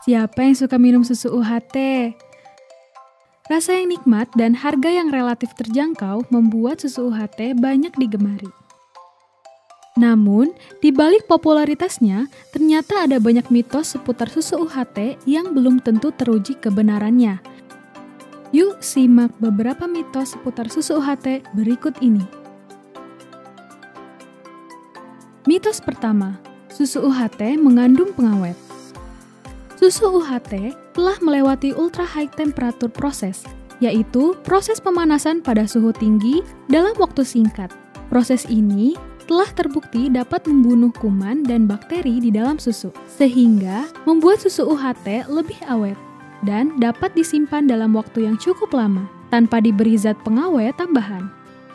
Siapa yang suka minum susu UHT? Rasa yang nikmat dan harga yang relatif terjangkau membuat susu UHT banyak digemari. Namun, di balik popularitasnya, ternyata ada banyak mitos seputar susu UHT yang belum tentu teruji kebenarannya. Yuk simak beberapa mitos seputar susu UHT berikut ini. Mitos pertama, susu UHT mengandung pengawet. Susu UHT telah melewati ultra high temperature proses, yaitu proses pemanasan pada suhu tinggi dalam waktu singkat. Proses ini telah terbukti dapat membunuh kuman dan bakteri di dalam susu, sehingga membuat susu UHT lebih awet dan dapat disimpan dalam waktu yang cukup lama, tanpa diberi zat pengawet tambahan.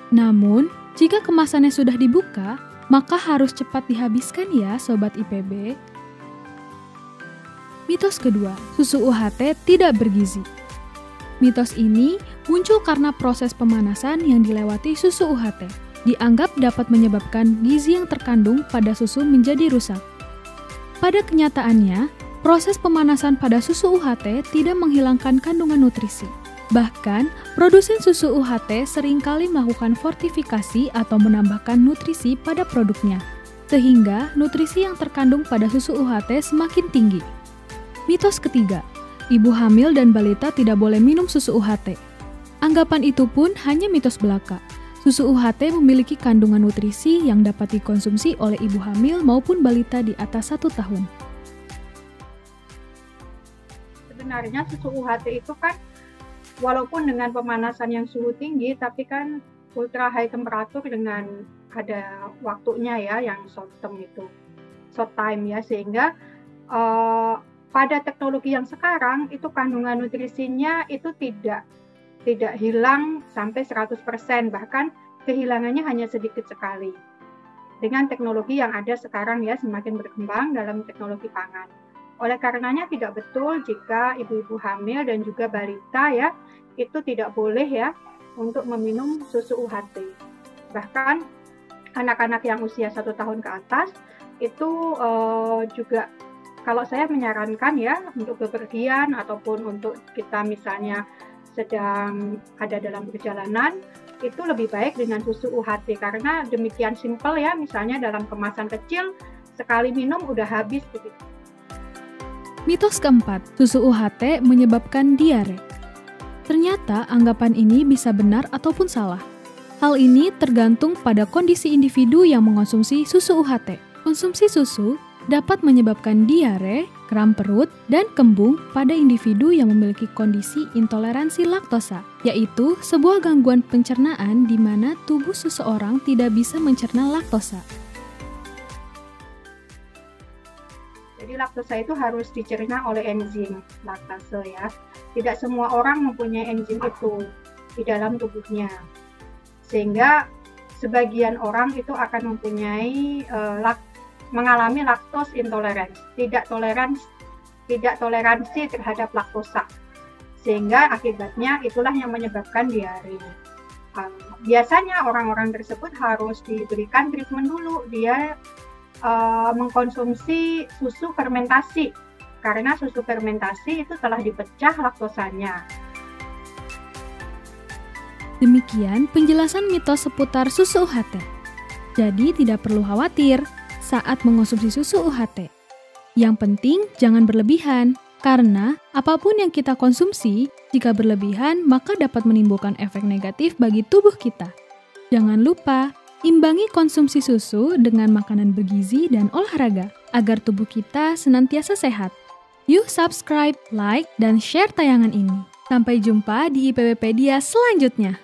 Namun, jika kemasannya sudah dibuka, maka harus cepat dihabiskan ya Sobat IPB. Mitos kedua, susu UHT tidak bergizi. Mitos ini muncul karena proses pemanasan yang dilewati susu UHT dianggap dapat menyebabkan gizi yang terkandung pada susu menjadi rusak. Pada kenyataannya, proses pemanasan pada susu UHT tidak menghilangkan kandungan nutrisi. Bahkan, produsen susu UHT seringkali melakukan fortifikasi atau menambahkan nutrisi pada produknya, sehingga nutrisi yang terkandung pada susu UHT semakin tinggi. Mitos ketiga, ibu hamil dan balita tidak boleh minum susu UHT. Anggapan itu pun hanya mitos belaka. Susu UHT memiliki kandungan nutrisi yang dapat dikonsumsi oleh ibu hamil maupun balita di atas 1 tahun. Sebenarnya susu UHT itu kan walaupun dengan pemanasan yang suhu tinggi, tapi kan ultra high temperature dengan ada waktunya ya yang short time ya, sehingga pada teknologi yang sekarang itu kandungan nutrisinya itu tidak hilang sampai 100%, bahkan kehilangannya hanya sedikit sekali. Dengan teknologi yang ada sekarang ya, semakin berkembang dalam teknologi pangan. Oleh karenanya tidak betul jika ibu-ibu hamil dan juga balita ya, itu tidak boleh ya untuk meminum susu UHT. Bahkan anak-anak yang usia 1 tahun ke atas itu juga kalau saya menyarankan ya untuk bepergian ataupun untuk kita misalnya sedang ada dalam perjalanan, itu lebih baik dengan susu UHT karena demikian simpel ya, misalnya dalam kemasan kecil sekali minum udah habis begitu. Mitos keempat, susu UHT menyebabkan diare. Ternyata anggapan ini bisa benar ataupun salah. Hal ini tergantung pada kondisi individu yang mengonsumsi susu UHT. Konsumsi susu dapat menyebabkan diare, kram perut, dan kembung pada individu yang memiliki kondisi intoleransi laktosa, yaitu sebuah gangguan pencernaan di mana tubuh seseorang tidak bisa mencerna laktosa. Jadi laktosa itu harus dicerna oleh enzim laktase ya. Tidak semua orang mempunyai enzim itu di dalam tubuhnya. Sehingga sebagian orang itu akan mempunyai mengalami lactose intolerance, tidak toleransi terhadap laktosa, sehingga akibatnya itulah yang menyebabkan diare. Biasanya orang-orang tersebut harus diberikan treatment dulu, dia mengkonsumsi susu fermentasi, karena susu fermentasi itu telah dipecah laktosanya. Demikian penjelasan mitos seputar susu UHT. Jadi tidak perlu khawatir saat mengonsumsi susu UHT. Yang penting jangan berlebihan, karena apapun yang kita konsumsi, jika berlebihan maka dapat menimbulkan efek negatif bagi tubuh kita. Jangan lupa, imbangi konsumsi susu dengan makanan bergizi dan olahraga, agar tubuh kita senantiasa sehat. Yuk subscribe, like, dan share tayangan ini. Sampai jumpa di IPBpedia selanjutnya.